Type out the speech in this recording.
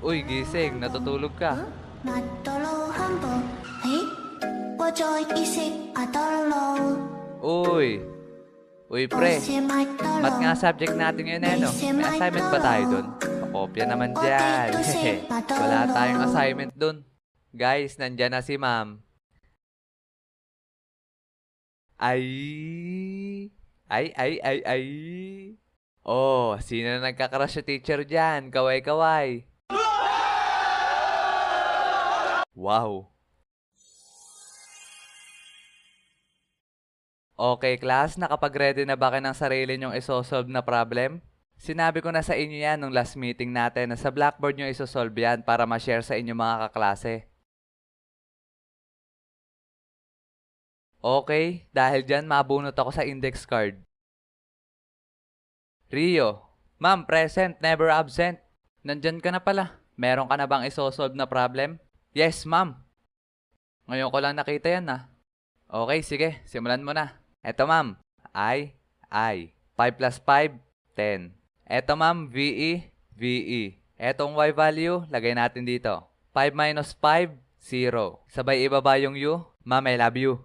Uy, gising. Natutulog ka. 麦当劳汉堡，嘿，我做意式麦当劳， Uy. Uy, 我 pre. 是麦当 Ba't 劳， nga subject natin ngayon eh, no? May assignment ba tayo dun? Pakopya naman dyan. Wala tayong assignment dun. Guys, nandyan na si ma'am. Ay. Ay. Oh, sino na nagkakrush sa teacher dyan? Kaway-kaway. Wow. Okay, class, nakapag-ready na ba kayo ng sarili nyong isosolve na problem? Sinabi ko na sa inyo yan nung last meeting natin na sa Blackboard nyo isosolve yan para ma-share sa inyo mga kaklase. Okay, dahil dyan mabunot ako sa index card. Rio, ma'am, present, never absent. Nandyan ka na pala. Meron ka na bang isosolve na problem? Yes, ma'am. Ngayon ko lang nakita yan ah. Okay, sige, simulan mo na. Eto ma'am, I. 5 plus 5, 10. Eto ma'am, VE. Etong Y value, lagay natin dito. 5 minus 5, 0. Sabay ibaba yung U. Ma'am, I love you.